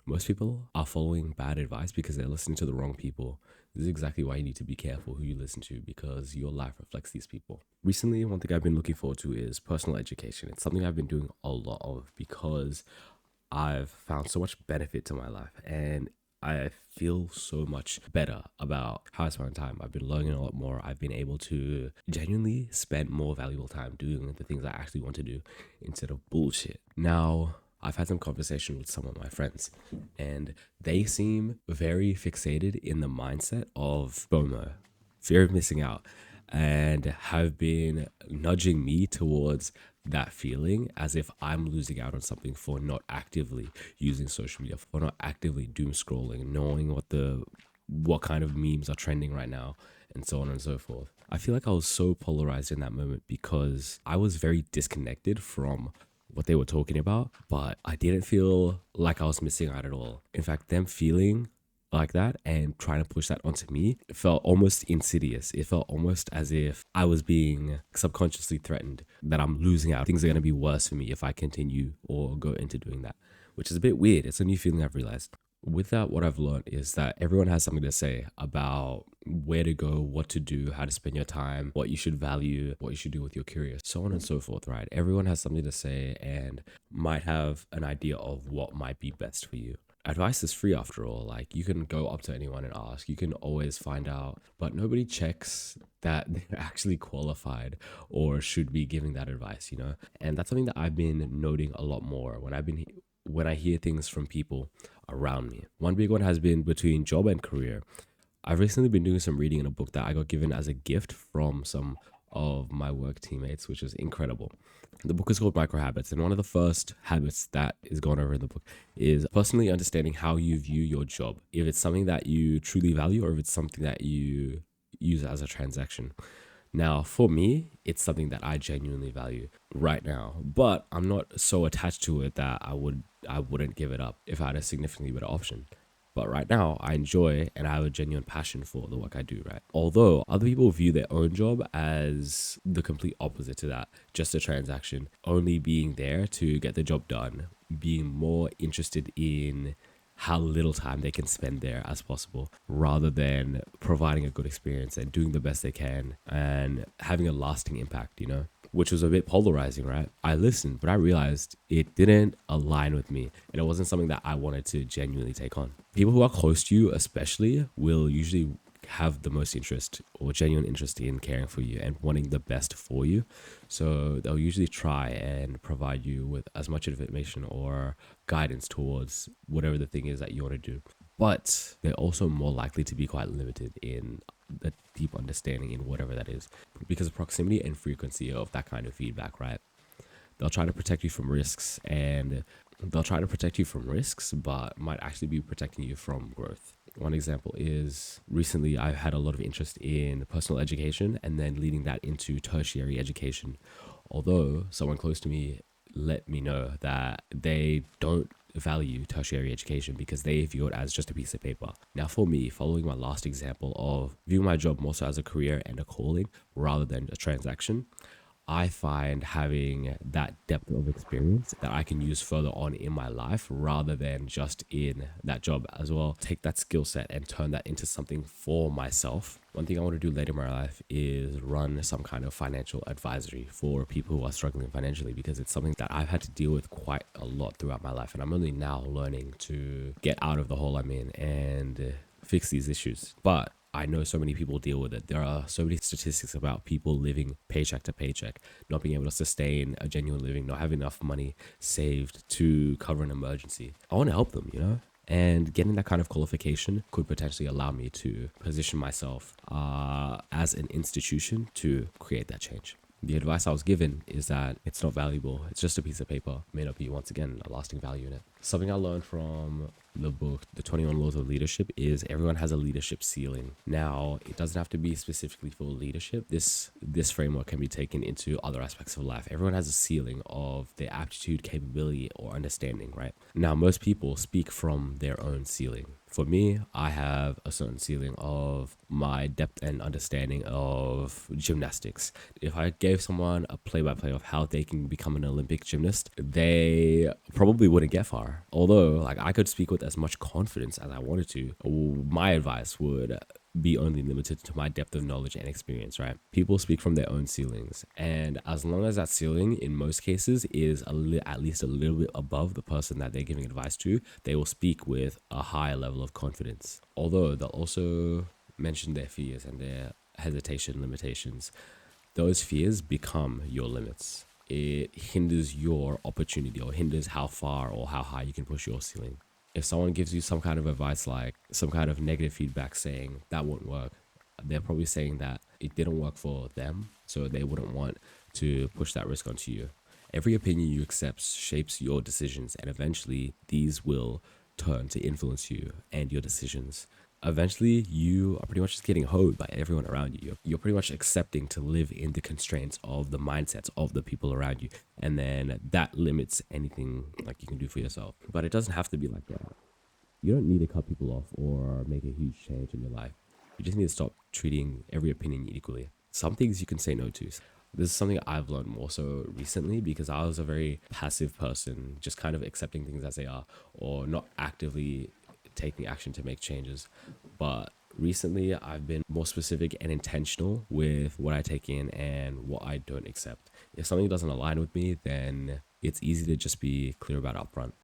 Most people are following bad advice because they're listening to the wrong people. This is exactly why you need to be careful who you listen to, because your life reflects these people. Recently, one thing I've been looking forward to is personal education. It's something I've been doing a lot of because I've found so much benefit to my life, and I feel so much better about how I spend time. I've been learning a lot more. I've been able to genuinely spend more valuable time doing the things I actually want to do instead of bullshit. Now, I've had some conversation with some of my friends, and they seem very fixated in the mindset of FOMO, fear of missing out, and have been nudging me towards that feeling as if I'm losing out on something for not actively using social media, for not actively doom scrolling, knowing what kind of memes are trending right now, and so on and so forth. I feel like I was so polarized in that moment because I was very disconnected from what they were talking about, but I didn't feel like I was missing out at all. In fact, them feeling like that and trying to push that onto me, it felt almost insidious. It felt almost as if I was being subconsciously threatened that I'm losing out. Things are going to be worse for me if I continue or go into doing that, which is a bit weird. It's a new feeling I've realized. With that, what I've learned is that everyone has something to say about where to go, what to do, how to spend your time, what you should value, what you should do with your career, so on and so forth, right? Everyone has something to say and might have an idea of what might be best for you. Advice is free after all. Like, you can go up to anyone and ask, you can always find out, but nobody checks that they're actually qualified or should be giving that advice, you know? And that's something that I've been noting a lot more when I hear things from people around me. One big one has been between job and career. I've recently been doing some reading in a book that I got given as a gift from some of my work teammates, which is incredible. The book is called Micro Habits, and one of the first habits that is gone over in the book is personally understanding how you view your job. If it's something that you truly value or if it's something that you use as a transaction. Now, for me, it's something that I genuinely value right now, but I'm not so attached to it that I wouldn't give it up if I had a significantly better option. But right now, I enjoy and I have a genuine passion for the work I do, right? Although other people view their own job as the complete opposite to that, just a transaction, only being there to get the job done, being more interested in how little time they can spend there as possible rather than providing a good experience and doing the best they can and having a lasting impact, you know? Which was a bit polarizing, right? I listened, but I realized it didn't align with me and it wasn't something that I wanted to genuinely take on. People who are close to you, especially, will usually have the most interest or genuine interest in caring for you and wanting the best for you. So they'll usually try and provide you with as much information or guidance towards whatever the thing is that you want to do. But they're also more likely to be quite limited in a deep understanding in whatever that is because of proximity and frequency of that kind of feedback, right? They'll try to protect you from risks but might actually be protecting you from growth. One example is recently I've had a lot of interest in personal education and then leading that into tertiary education. Although someone close to me let me know that they don't value tertiary education because they view it as just a piece of paper. Now, for me, following my last example of viewing my job more so as a career and a calling rather than a transaction, I find having that depth of experience that I can use further on in my life rather than just in that job as well. Take that skill set and turn that into something for myself. One thing I want to do later in my life is run some kind of financial advisory for people who are struggling financially because it's something that I've had to deal with quite a lot throughout my life. And I'm only now learning to get out of the hole I'm in and fix these issues. But I know so many people deal with it. There are so many statistics about people living paycheck to paycheck, not being able to sustain a genuine living, not having enough money saved to cover an emergency. I want to help them, you know? And getting that kind of qualification could potentially allow me to position myself as an institution to create that change. The advice I was given is that it's not valuable. It's just a piece of paper. May not be, once again, a lasting value in it. Something I learned from the book, The 21 Laws of Leadership, is everyone has a leadership ceiling. Now, it doesn't have to be specifically for leadership. This framework can be taken into other aspects of life. Everyone has a ceiling of their aptitude, capability, or understanding, right? Now, most people speak from their own ceiling. For me, I have a certain ceiling of my depth and understanding of gymnastics. If I gave someone a play by play of how they can become an Olympic gymnast, they probably wouldn't get far. Although, like, I could speak with as much confidence as I wanted to, my advice would be only limited to my depth of knowledge and experience, right? People speak from their own ceilings. And as long as that ceiling, in most cases, is at least a little bit above the person that they're giving advice to, they will speak with a higher level of confidence. Although they'll also mention their fears and their hesitation limitations. Those fears become your limits. It hinders your opportunity or hinders how far or how high you can push your ceiling. If someone gives you some kind of advice, like some kind of negative feedback saying that won't work, they're probably saying that it didn't work for them, so they wouldn't want to push that risk onto you. Every opinion you accept shapes your decisions, and eventually these will turn to influence you and your decisions. Eventually, you are pretty much just getting hoed by everyone around you. You're pretty much accepting to live in the constraints of the mindsets of the people around you. And then that limits anything like you can do for yourself. But it doesn't have to be like that. You don't need to cut people off or make a huge change in your life. You just need to stop treating every opinion equally. Some things you can say no to. This is something I've learned more so recently because I was a very passive person, just kind of accepting things as they are or not actively taking action to make changes. But recently, I've been more specific and intentional with what I take in and what I don't accept. If something doesn't align with me, then it's easy to just be clear about upfront.